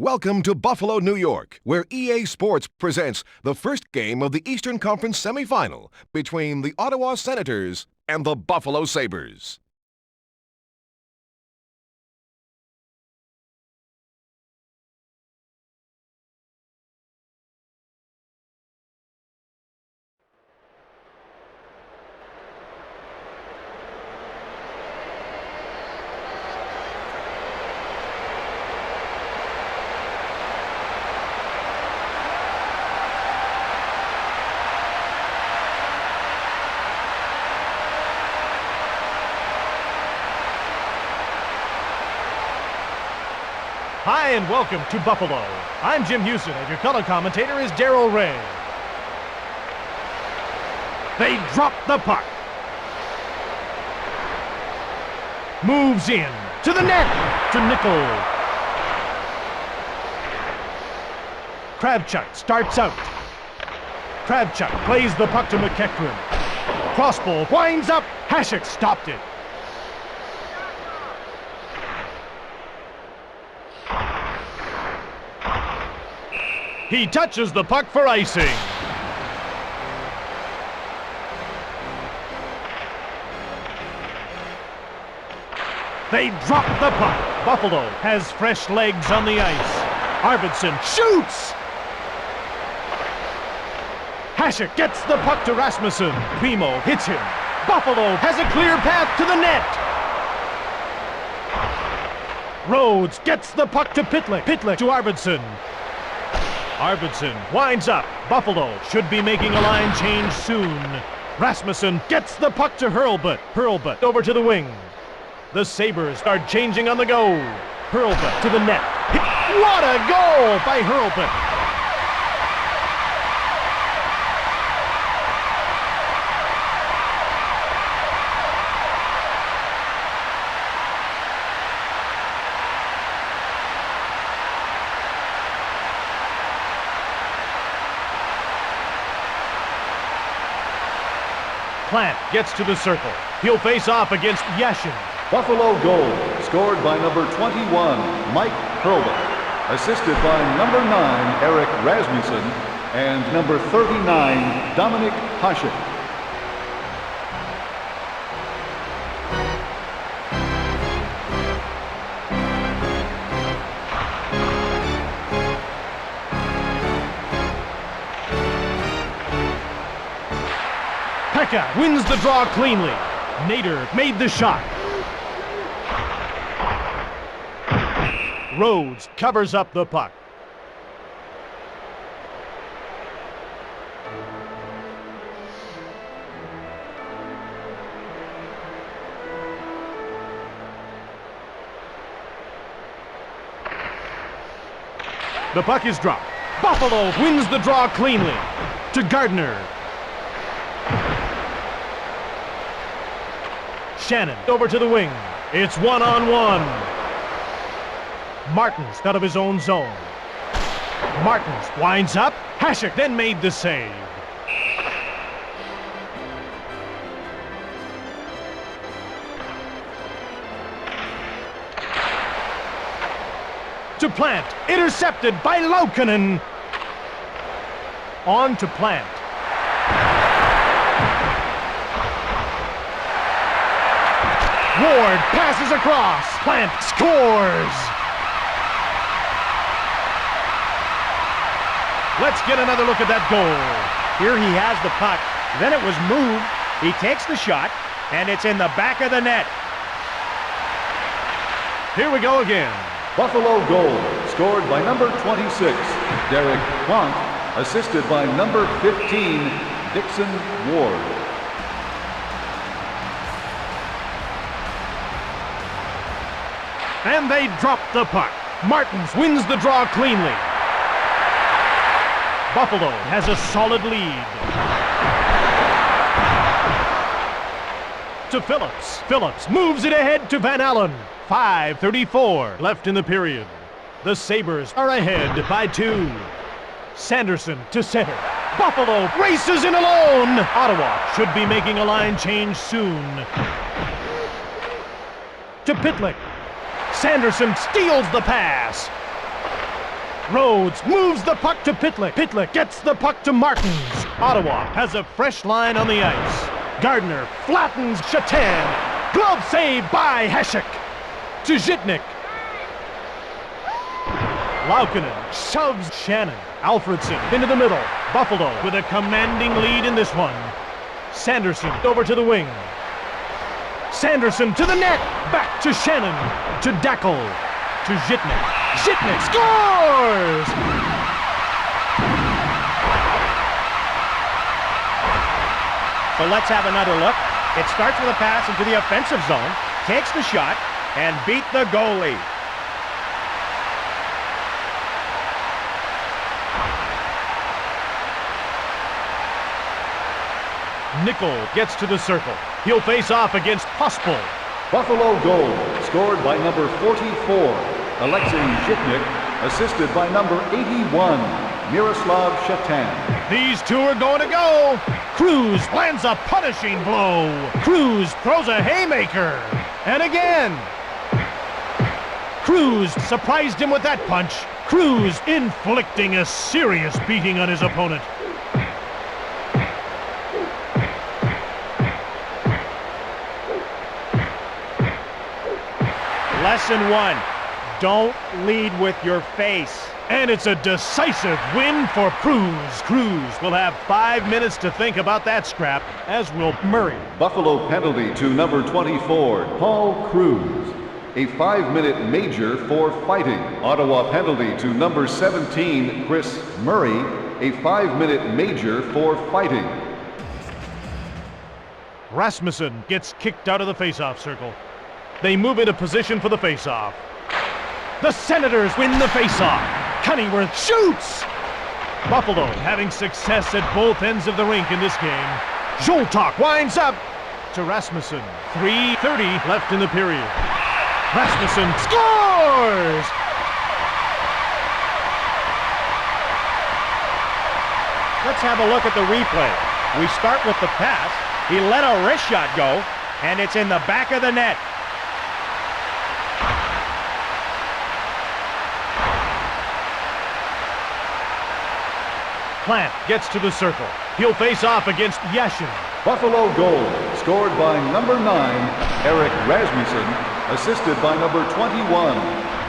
Welcome to Buffalo, New York, where EA Sports presents the first game of the Eastern Conference semifinal between the Ottawa Senators and the Buffalo Sabres. Hi and welcome to Buffalo. I'm Jim Houston and your color commentator is Darryl Ray. They drop the puck. Moves in to the net to Nickel. Kravchuk starts out. Kravchuk plays the puck to McEachran. Crossball winds up. Hasek stopped it. He touches the puck for icing. They drop the puck. Buffalo has fresh legs on the ice. Arvidsson shoots. Hasek gets the puck to Rasmussen. Primo hits him. Buffalo has a clear path to the net. Rhodes gets the puck to Pitlick. Pitlick to Arvidsson. Arvidsson winds up. Buffalo should be making a line change soon. Rasmussen gets the puck to Hurlbut. Hurlbut over to the wing. The Sabres are changing on the go. Hurlbut to the net. What a goal by Hurlbut! Plant gets to the circle. He'll face off against Yashin. Buffalo goal, scored by number 21, Mike Hurlbut, assisted by number 9, Eric Rasmussen, and number 39, Dominic Hasek. Pekka wins the draw cleanly. Nader made the shot. Rhodes covers up the puck. The puck is dropped. Buffalo wins the draw cleanly. To Gardner. Shannon over to the wing. It's one-on-one. Martins out of his own zone. Martins winds up. Hasek then made the save. To Plant. Intercepted by Laukkanen. On to Plant. Ward passes across. Plant scores. Let's get another look at that goal. Here he has the puck. Then it was moved. He takes the shot, and it's in the back of the net. Here we go again. Buffalo goal, scored by number 26, Derek Quant, assisted by number 15, Dixon Ward. And they drop the puck. Martins wins the draw cleanly. Buffalo has a solid lead. To Phillips. Phillips moves it ahead to Van Allen. 5:34 left in the period. The Sabres are ahead by 2. Sanderson to center. Buffalo races in alone. Ottawa should be making a line change soon. To Pitlick. Sanderson steals the pass. Rhodes moves the puck to Pitlick. Pitlick gets the puck to Martins. Ottawa has a fresh line on the ice. Gardner flattens Shatan. Glove save by Hasek. To Zhitnik. Laukkanen shoves Shannon. Alfredson into the middle. Buffalo with a commanding lead in this one. Sanderson over to the wing. Sanderson to the net. Back to Shannon. To Dackel. To Zhitnik. Zhitnik scores! So let's have another look. It starts with a pass into the offensive zone, takes the shot, and beat the goalie. Nickel gets to the circle. He'll face off against Pospel. Buffalo goal, scored by number 44, Alexei Zhitnik, assisted by number 81, Miroslav Shatan. These two are going to go. Cruz lands a punishing blow. Cruz throws a haymaker. And again. Cruz surprised him with that punch. Cruz inflicting a serious beating on his opponent. Lesson 1, don't lead with your face. And it's a decisive win for Cruz. Cruz will have 5 minutes to think about that scrap, as will Murray. Buffalo penalty to number 24, Paul Cruz. a 5-minute major for fighting. Ottawa penalty to number 17, Chris Murray, a 5-minute major for fighting. Rasmussen gets kicked out of the faceoff circle. They move into position for the faceoff. The Senators win the faceoff. Cunningworth shoots! Buffalo having success at both ends of the rink in this game. Zoltak winds up to Rasmussen. 3:30 left in the period. Rasmussen scores! Let's have a look at the replay. We start with the pass. He let a wrist shot go, and it's in the back of the net. Plant gets to the circle. He'll face off against Yashin. Buffalo goal, scored by number 9, Eric Rasmussen, assisted by number 21,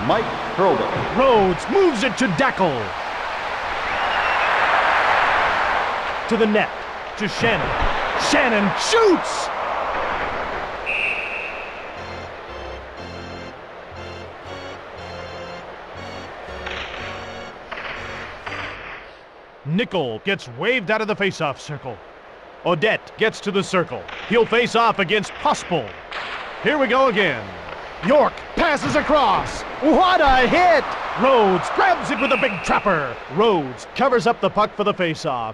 Mike Hurlbut. Rhodes moves it to Dackel. To the net, to Shannon. Shannon shoots! Nickel gets waved out of the faceoff circle. Odette gets to the circle. He'll face off against Pospel. Here we go again. York passes across. What a hit! Rhodes grabs it with a big trapper. Rhodes covers up the puck for the faceoff.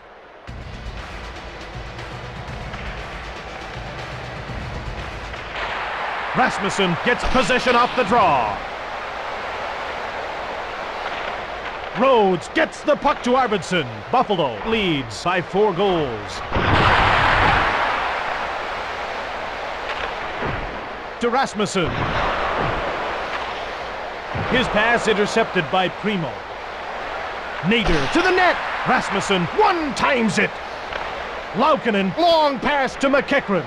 Rasmussen gets possession off the draw. Rhodes gets the puck to Arvidsson. Buffalo leads by 4 goals. To Rasmussen. His pass intercepted by Primo. Nader to the net. Rasmussen one-times it. Laukkanen, long pass to McEachran.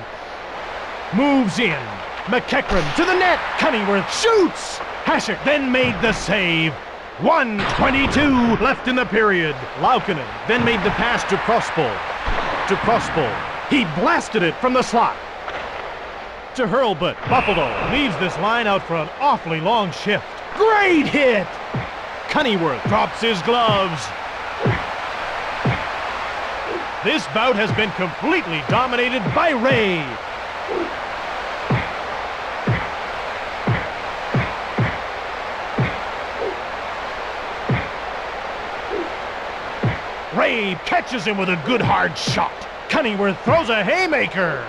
Moves in. McEachran to the net. Cunningworth shoots. Hasek then made the save. 1:22 left in the period. Laukkanen then made the pass to Prospol. To Prospol. He blasted it from the slot. To Hurlbut. Buffalo leaves this line out for an awfully long shift. Great hit! Cunningworth drops his gloves. This bout has been completely dominated by Ray. Ray catches him with a good hard shot. Cunningworth throws a haymaker.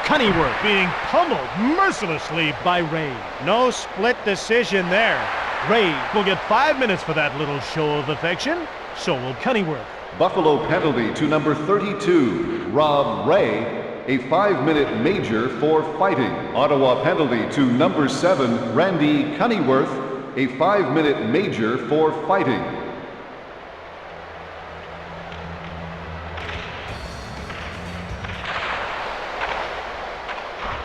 Cunningworth being pummeled mercilessly by Ray. No split decision there. Ray will get 5 minutes for that little show of affection. So will Cunningworth. Buffalo penalty to number 32, Rob Ray, a 5-minute major for fighting. Ottawa penalty to number 7, Randy Cunningworth, a 5-minute major for fighting.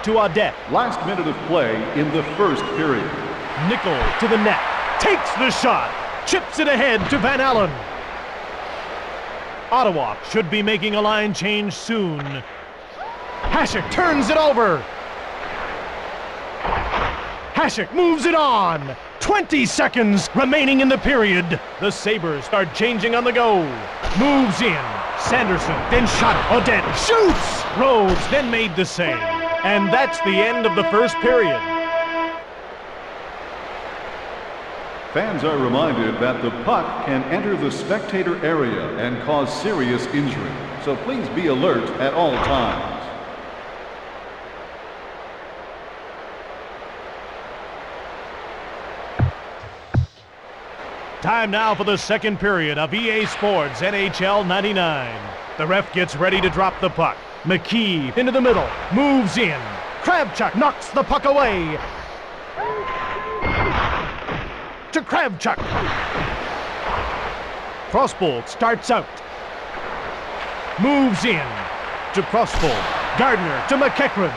To Odette. Last minute of play in the first period. Nickel to the net. Takes the shot. Chips it ahead to Van Allen. Ottawa should be making a line change soon. Hasek turns it over. Hasek moves it on. 20 seconds remaining in the period. The Sabres start changing on the go. Moves in. Sanderson then shot it. Odette shoots. Rhodes then made the save. And that's the end of the first period. Fans are reminded that the puck can enter the spectator area and cause serious injury, so please be alert at all times. Time now for the second period of EA Sports NHL 99. The ref gets ready to drop the puck. McKee into the middle, moves in. Kravchuk knocks the puck away. To Kravchuk. Prospol starts out. Moves in. To Prospol. Gardner to McEachran.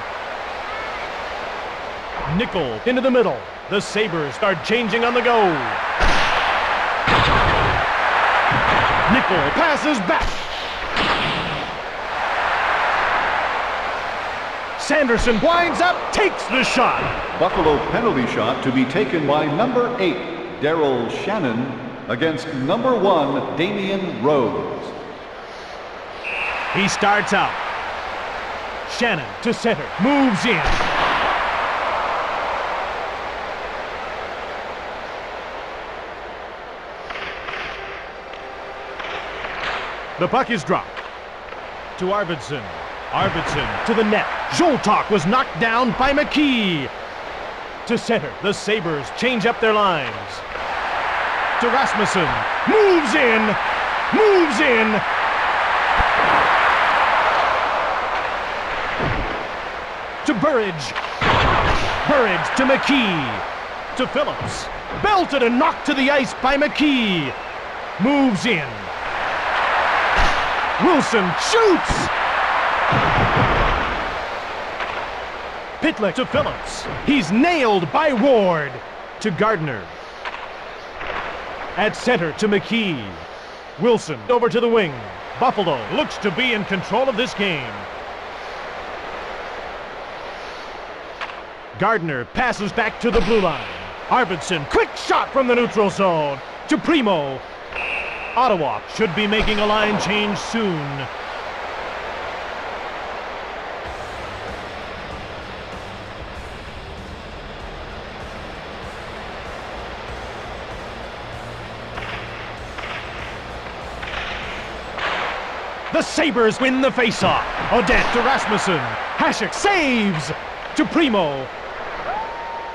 Nickel into the middle. The Sabres start changing on the go. Nickel passes back. Sanderson winds up, takes the shot. Buffalo penalty shot to be taken by number 8, Daryl Shannon, against number 1, Damian Rose. He starts out. Shannon to center, moves in. The puck is dropped. To Arvidsson. Arvidsson to the net. Zoltak was knocked down by McKee. To center. The Sabres change up their lines. To Rasmussen. Moves in. Moves in. To Burridge. Burridge to McKee. To Phillips. Belted and knocked to the ice by McKee. Moves in. Wilson shoots! Pitlick to Phillips. He's nailed by Ward. To Gardner. At center to McKee. Wilson over to the wing. Buffalo looks to be in control of this game. Gardner passes back to the blue line. Arvidsson, quick shot from the neutral zone. To Primo. Ottawa should be making a line change soon. The Sabres win the faceoff. Odette to Rasmussen. Hasek saves. To Primo.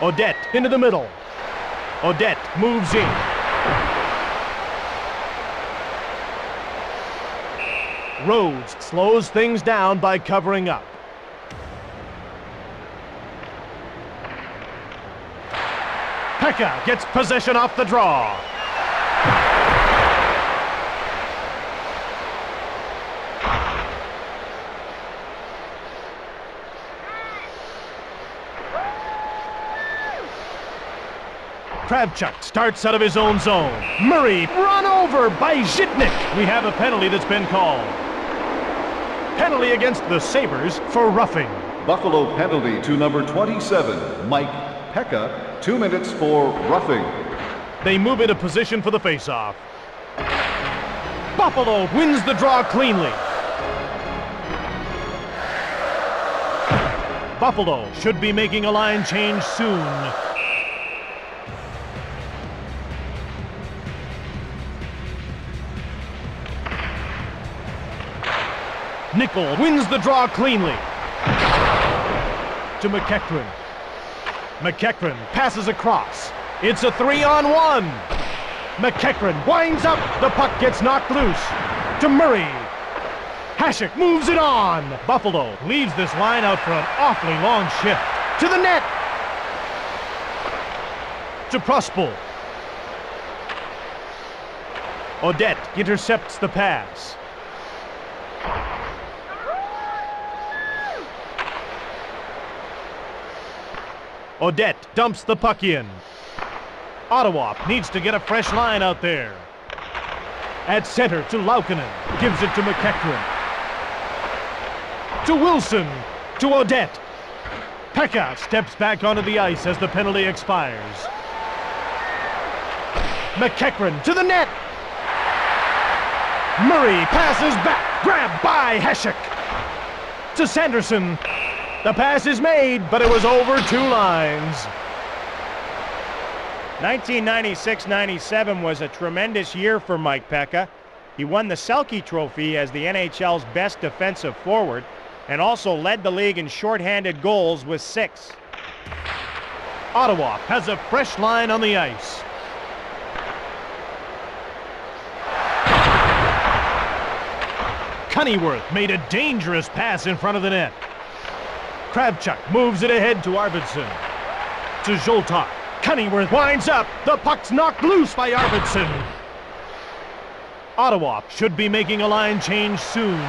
Odette into the middle. Odette moves in. Rhodes slows things down by covering up. Pekka gets possession off the draw. Kravchuk starts out of his own zone. Murray run over by Zhitnik. We have a penalty that's been called. Penalty against the Sabres for roughing. Buffalo penalty to number 27, Mike Pekka, 2 minutes for roughing. They move into position for the faceoff. Buffalo wins the draw cleanly. Buffalo should be making a line change soon. Nickel wins the draw cleanly. To McEachran. McEachran passes across. It's a 3-on-1. McEachran winds up. The puck gets knocked loose. To Murray. Hasek moves it on. Buffalo leaves this line out for an awfully long shift. To the net. To Prospel. Odette intercepts the pass. Odette dumps the puck in. Ottawa needs to get a fresh line out there. At center to Laukkanen. Gives it to McEachran. To Wilson. To Odette. Pekka steps back onto the ice as the penalty expires. McEachran to the net. Murray passes back. Grabbed by Hasek. To Sanderson. The pass is made, but it was over 2 lines. 1996-97 was a tremendous year for Mike Pekka. He won the Selke Trophy as the NHL's best defensive forward and also led the league in shorthanded goals with 6. Ottawa has a fresh line on the ice. Cunneyworth made a dangerous pass in front of the net. Kravchuk moves it ahead to Arvidsson. To Zoltak. Cunneyworth winds up. The puck's knocked loose by Arvidsson. Ottawa should be making a line change soon.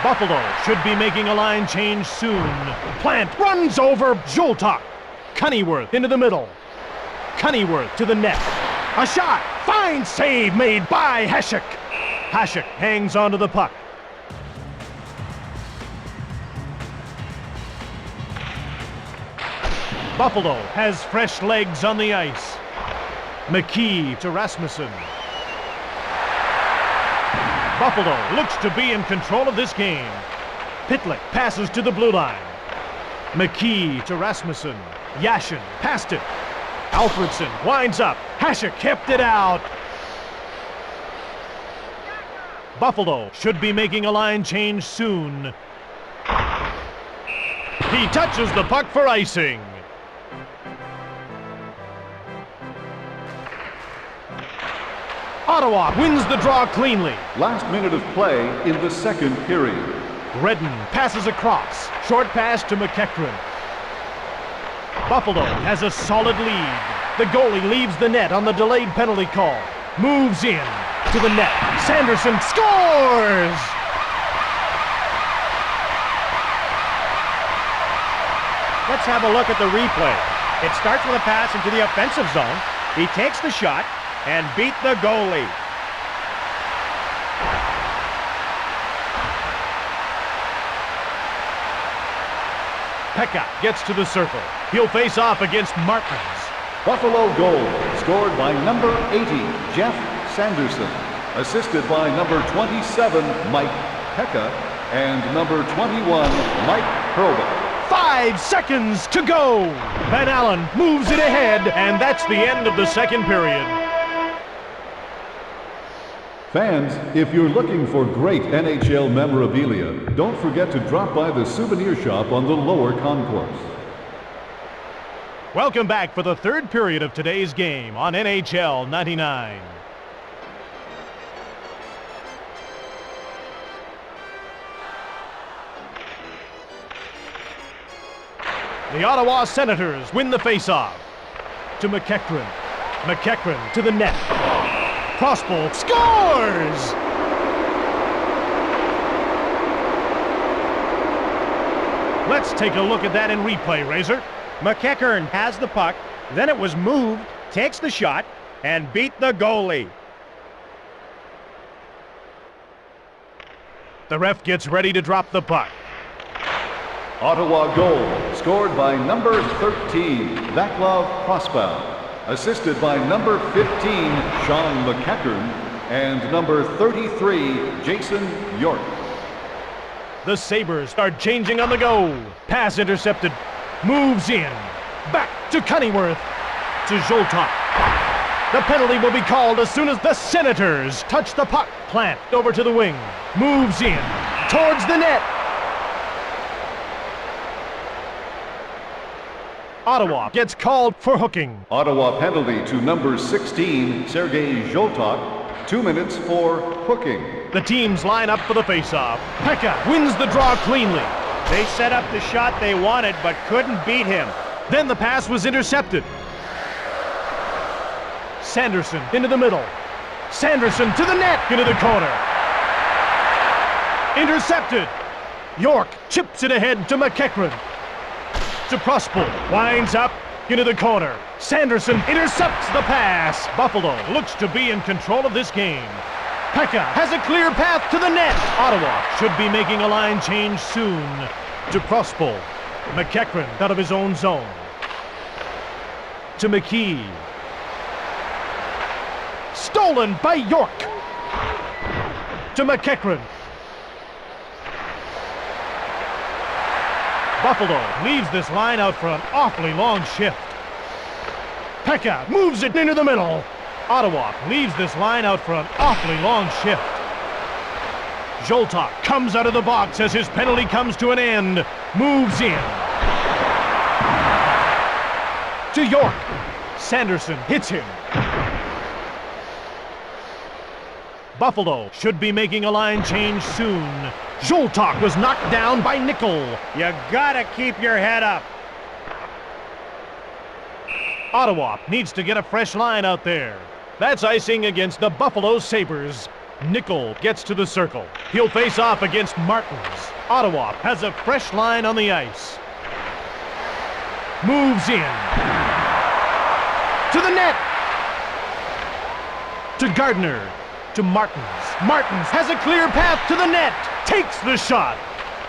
Buffalo should be making a line change soon. Plant runs over Zoltak. Cunneyworth into the middle. Cunneyworth to the net. A shot. Fine save made by Hasek. Hasek hangs onto the puck. Buffalo has fresh legs on the ice. McKee to Rasmussen. Buffalo looks to be in control of this game. Pitlick passes to the blue line. McKee to Rasmussen. Yashin passed it. Alfredson winds up. Hasek kept it out. Buffalo should be making a line change soon. He touches the puck for icing. Ottawa wins the draw cleanly. Last minute of play in the second period. Redden passes across. Short pass to McEachran. Buffalo has a solid lead. The goalie leaves the net on the delayed penalty call. Moves in to the net. Sanderson scores! Let's have a look at the replay. It starts with a pass into the offensive zone. He takes the shot and beat the goalie. Pekka gets to the circle. He'll face off against Martins. Buffalo goal scored by number 80, Jeff Sanderson. Assisted by number 27, Mike Pekka, and number 21, Mike Hurlbut. 5 seconds to go. Van Allen moves it ahead, and that's the end of the second period. Fans, if you're looking for great NHL memorabilia, don't forget to drop by the souvenir shop on the lower concourse. Welcome back for the third period of today's game on NHL 99. The Ottawa Senators win the faceoff. To McEachran. McEachran to the net. Crossbow scores! Let's take a look at that in replay, Razor. McEachran has the puck, then it was moved, takes the shot, and beat the goalie. The ref gets ready to drop the puck. Ottawa goal scored by number 13, Vaclav Prospal. Assisted by number 15, Sean McEachran, and number 33, Jason York. The Sabres are changing on the go. Pass intercepted. Moves in. Back to Cunneyworth. To Zoltok. The penalty will be called as soon as the Senators touch the puck. Plant over to the wing. Moves in. Towards the net. Ottawa gets called for hooking. Ottawa penalty to number 16, Sergei Zoltok. 2 minutes for hooking. The teams line up for the faceoff. Pekka wins the draw cleanly. They set up the shot they wanted but couldn't beat him. Then the pass was intercepted. Sanderson into the middle. Sanderson to the net, into the corner. Intercepted. York chips it ahead to McEachran. To Prospal, winds up into the corner. Sanderson intercepts the pass. Buffalo looks to be in control of this game. Pekka has a clear path to the net. Ottawa should be making a line change soon. To Prospal, McEachran out of his own zone. To McKee. Stolen by York. To McEachran. Buffalo leaves this line out for an awfully long shift. Pekka moves it into the middle. Ottawa leaves this line out for an awfully long shift. Zoltok comes out of the box as his penalty comes to an end. Moves in. To York. Sanderson hits him. Buffalo should be making a line change soon. Zoltok was knocked down by Nickel. You gotta keep your head up. Ottawa needs to get a fresh line out there. That's icing against the Buffalo Sabres. Nickel gets to the circle. He'll face off against Martins. Ottawa has a fresh line on the ice. Moves in. To the net. To Gardner. To Martins. Martins has a clear path to the net. Takes the shot.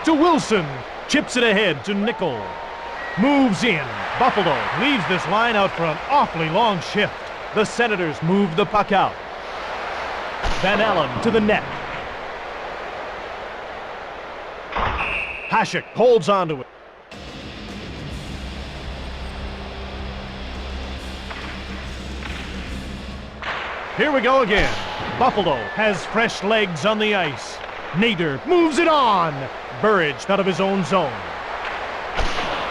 To Wilson. Chips it ahead to Nickel. moves in. Buffalo leaves this line out for an awfully long shift. The Senators move the puck out. Van Allen to the net. Hasek holds on to it. Here we go again. Buffalo has fresh legs on the ice. Nader moves it on. Burridge out of his own zone.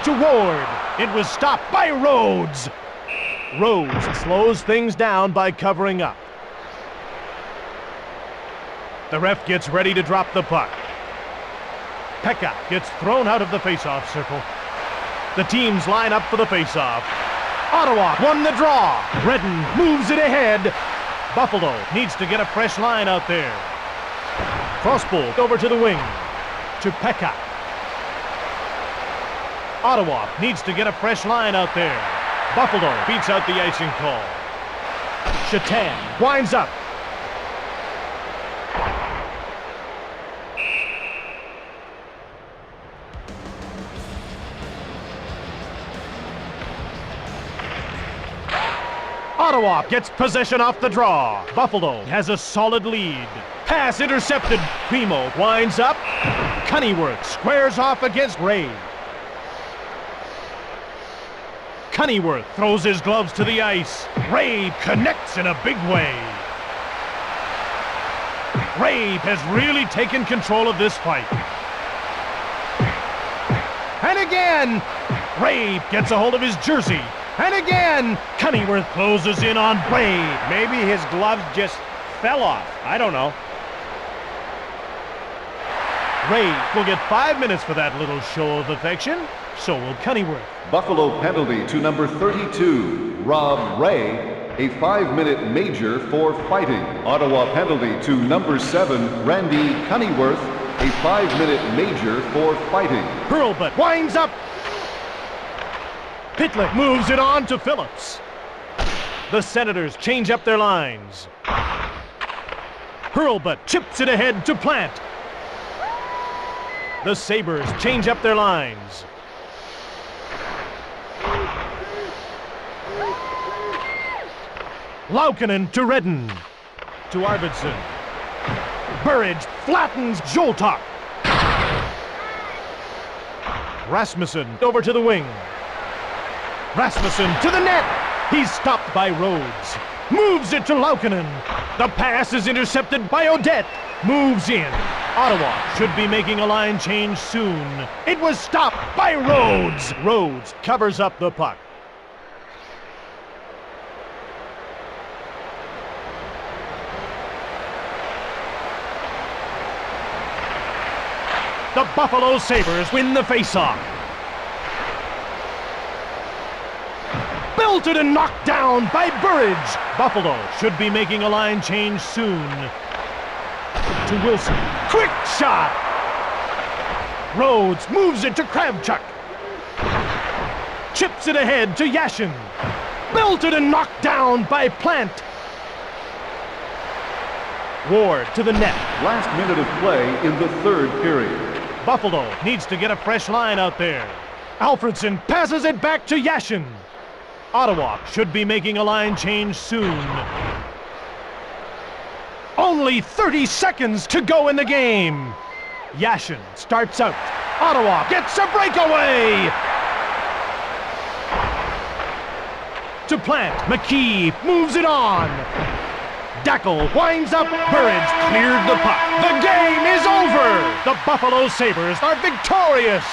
To Ward. It was stopped by Rhodes. Rhodes slows things down by covering up. The ref gets ready to drop the puck. Pekka gets thrown out of the faceoff circle. The teams line up for the faceoff. Ottawa won the draw. Redden moves it ahead. Buffalo needs to get a fresh line out there. Crossbow over to the wing. To Pekka. Ottawa needs to get a fresh line out there. Buffalo beats out the icing call. Shatan winds up. Ottawa gets possession off the draw. Buffalo has a solid lead. Pass intercepted. Primo winds up. Cunneyworth squares off against Ray. Cunneyworth throws his gloves to the ice. Ray connects in a big way. Ray has really taken control of this fight. And again, Ray gets a hold of his jersey. And again, Cunneyworth closes in on Ray. Maybe his gloves just fell off. I don't know. Ray will get 5 minutes for that little show of affection. So will Cunneyworth. Buffalo penalty to number 32, Rob Ray, a 5-minute major for fighting. Ottawa penalty to number 7, Randy Cunneyworth, a 5-minute major for fighting. Hurlbut winds up. Pitlick moves it on to Phillips. The Senators change up their lines. Hurlbut chips it ahead to Plant. The Sabres change up their lines. Laukkanen to Redden. To Arvidsson. Burridge flattens Zoltak. Rasmussen over to the wing. Rasmussen to the net. He's stopped by Rhodes. Moves it to Laukkanen. The pass is intercepted by Odette. Moves in. Ottawa should be making a line change soon. It was stopped by Rhodes. Rhodes covers up the puck. The Buffalo Sabres win the faceoff. Belted and knocked down by Burridge. Buffalo should be making a line change soon. To Wilson. Quick shot. Rhodes moves it to Kravchuk. Chips it ahead to Yashin. Belted and knocked down by Plant. Ward to the net. Last minute of play in the third period. Buffalo needs to get a fresh line out there. Alfredson passes it back to Yashin. Ottawa should be making a line change soon. Only 30 seconds to go in the game. Yashin starts out. Ottawa gets a breakaway. To Plant. McKee moves it on. Dackel winds up. Burridge cleared the puck. The game is over. The Buffalo Sabres are victorious.